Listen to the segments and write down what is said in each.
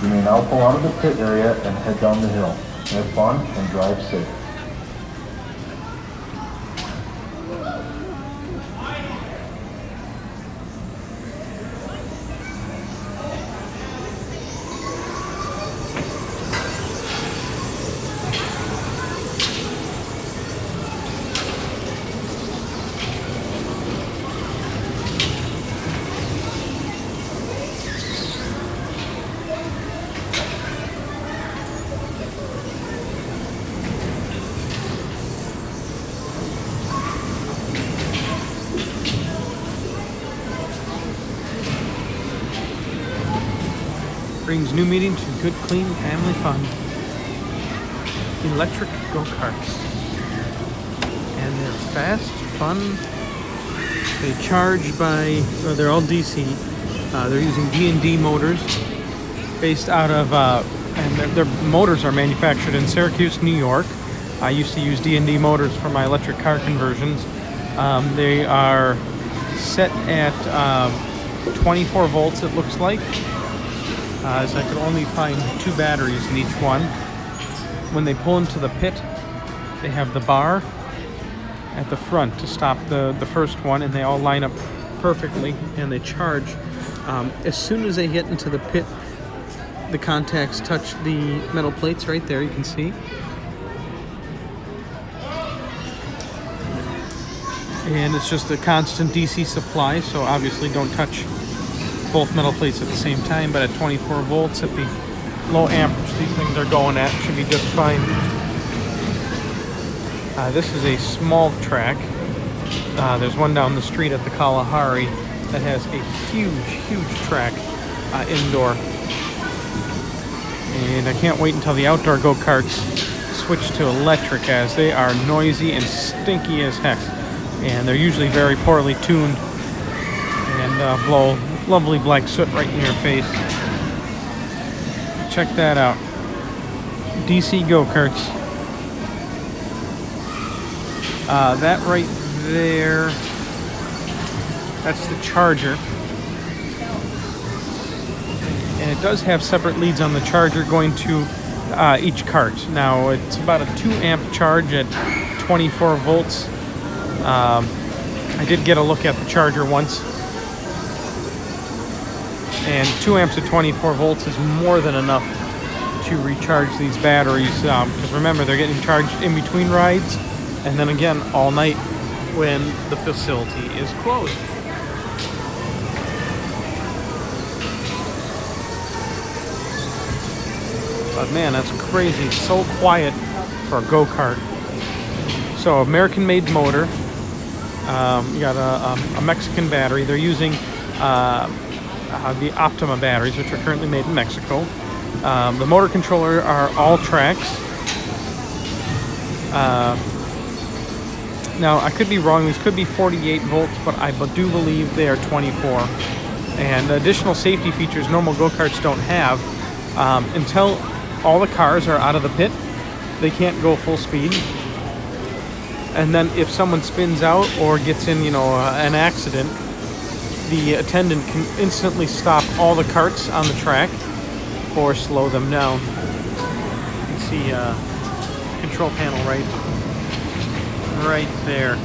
You may now pull out of the pit area and head down the hill. Have fun and drive safe. Brings new meaning to good, clean family fun. Electric Go Karts. And they're fast, fun. They charge by, they're all DC. They're using D&D Motors, based out of, and their motors are manufactured in Syracuse, New York. I used to use D&D Motors for my electric car conversions. They are set at 24 volts, it looks like. As I could only find 2 batteries in each one. When they pull into the pit, they have the bar at the front to stop the first one, and they all line up perfectly, and they charge. As soon as they get into the pit, the contacts touch the metal plates right there, you can see. And it's just a constant DC supply, so obviously don't touch both metal plates at the same time, but at 24 volts at the low amperage these things are going at, should be just fine. This is a small track. There's one down the street at the Kalahari that has a huge track indoor. And I can't wait until the outdoor go-karts switch to electric, as they are noisy and stinky as heck. And they're usually very poorly tuned and blow lovely black soot right in your face. Check that out. DC go-karts. That right there, that's the charger. And it does have separate leads on the charger going to each cart. Now, it's about a 2 amp charge at 24 volts. I did get a look at the charger once. And 2 amps at 24 volts is more than enough to recharge these batteries. Because remember, they're getting charged in between rides, and then again all night when the facility is closed. But man, that's crazy. It's so quiet for a go-kart. So, American-made motor. You got a Mexican battery. They're using the Optima Batteries, which are currently made in Mexico. The motor controller are all tracks. Now, I could be wrong. These could be 48 volts, but I do believe they are 24. And additional safety features normal go-karts don't have. Until all the cars are out of the pit, they can't go full speed. And then if someone spins out or gets in, an accident, the attendant can instantly stop all the carts on the track or slow them down. You can see control panel right there.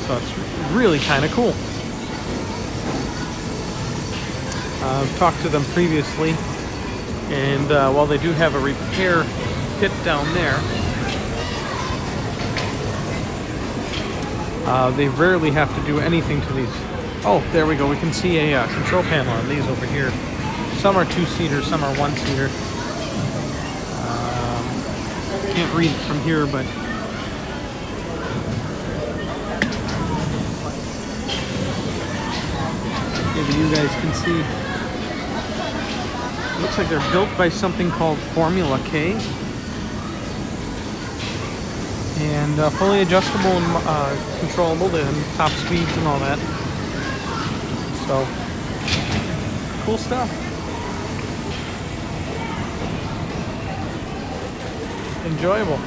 So it's really kind of cool. I've talked to them previously, and while they do have a repair pit down there, they rarely have to do anything to these. Oh, there we go. We can see a control panel on these over here. Some are 2-seater, some are 1-seater. Can't read it from here, but maybe you guys can see. It looks like they're built by something called Formula K. And fully adjustable and controllable to top speeds and all that. So, cool stuff. Enjoyable.